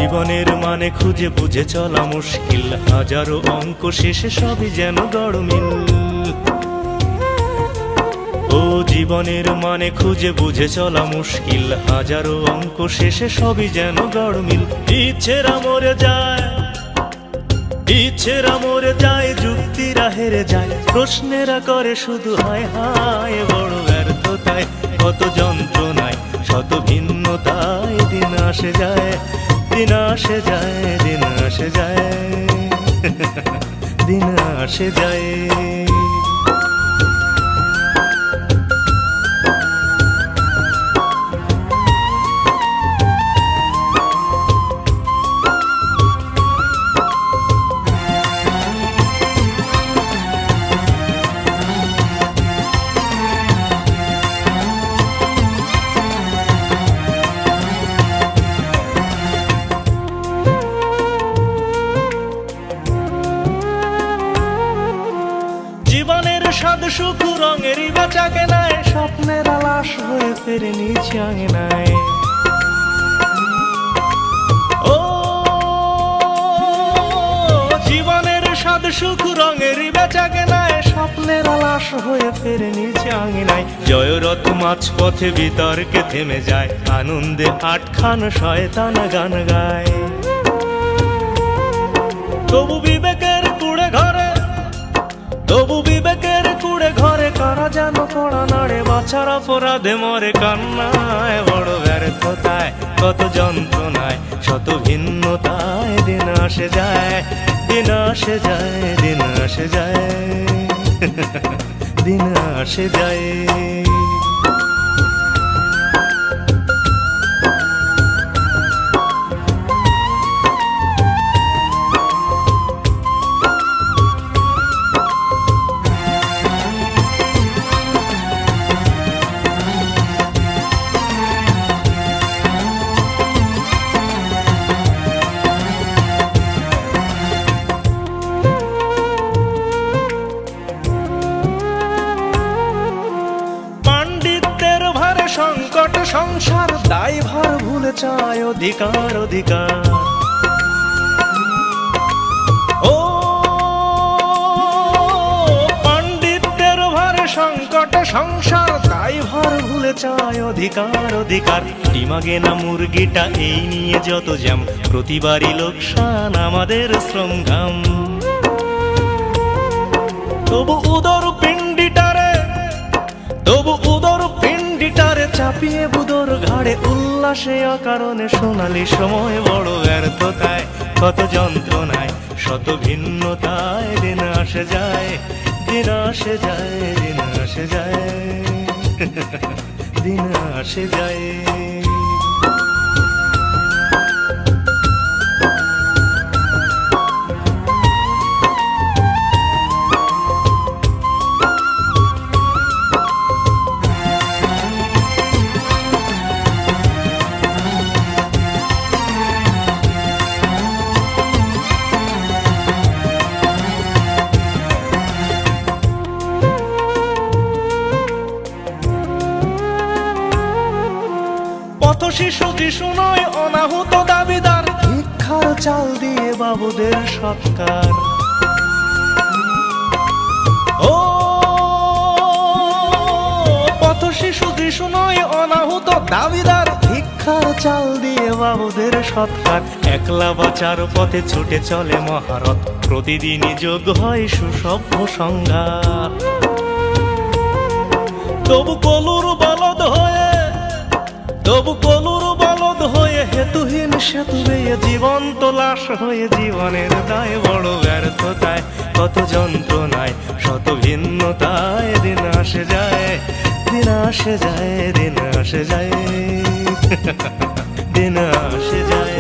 জীবনের মানে খুঁজে বুঝে চলা মুশকিল, হাজারো অঙ্ক শেষে সবই যেন গড়মিল। ও জীবনের মানে খুঁজে বুঝে চলা মুশকিল, হাজারো অঙ্ক শেষে সবই যেন গড়মিল। ইচ্ছেরা মরে যায়, ইচ্ছেরা মরে যায়, যুক্তিরা হেরে যায়, প্রশ্নেরা করে শুধু হায় হায়। বড় ব্যর্থতায় কত যন্ত্রণায় শত ভিন্নতায় দিন আসে যায়, দিন আসে যায়, দিন আসে যায়, দিন আসে যায়। জীবনের স্বাদ সুখ রঙেরই বেচা কেনায়, স্বপ্নের আলাস হয়ে ফেরে নিচে আঙিনায়। ও জীবনের স্বাদ সুখ রঙেরই বেচা কেনায়, স্বপ্নের আলাস হয়ে ফেরে নিচে আঙিনায়। জয়রথ মাঝপথে বিতর্কে থেমে যায়, আনন্দে আটখান শয়তান গান গায়। তবু বিবেকের কুড়ে ঘরে, তবু বিবেকের কুড়ে ঘরে কারা যেন কড়া নাড়ে, বাছার অপরাধে মরে কান্নায়। বড় ব্যর্থতায় কত যন্ত্রণায় শত ভিন্নতায় দিন আসে যায়, দিন আসে যায়, দিন আসে যায়, দিন আসে যায়। সংকট সংসার দায়ভার ভুলে চায় অধিকার, অধিকার। ও পণ্ডিতের ভারে সংকট সংসার দায়ভার ভুলে চায় অধিকার, অধিকার। ডিমাগে না মুরগিটা এই নিয়ে যত জ্যাম, প্রতিবারই লোকসান আমাদের শ্রম ঘাম। তবু উদর পিণ্ডিটারে, তবু উদর পিণ্ডিটারে চাপিয়ে বুদর ঘাড়ে উল্লাসে অকারণে সোনালি সময়। বড় ব্যর্থতায় কত যন্ত্রণায় শত ভিন্নতায় দিন আসে যায়, দিন আসে যায়, দিন আসে যায়, দিন আসে যায়। পথ শিশু যিশু নয় অনাহুত দাবিদার, ভিক্ষার চাল দিয়ে বাবুদের সৎকার। ও পথ শিশু যিশু নয় অনাহুত দাবিদার, ভিক্ষার চাল দিয়ে বাবুদের সৎকার। একলা বাঁচার পথে ছুটে চলে মহারথ, প্রতিদিনই যোগ হয় সুসভ্য সংঘাত। তবু কলুর বলদ হয়ে, তবু কলুর বলদ হয়ে হেতুহীন সেতু বেয়ে জীবন্ত লাশ হয়ে জীবনের দায়। বড় ব্যর্থতায় কত যন্ত্রণায় শত ভিন্নতায় দিন আসে যায়, দিন আসে যায়, দিন আসে যায়, দিন আসে যায়।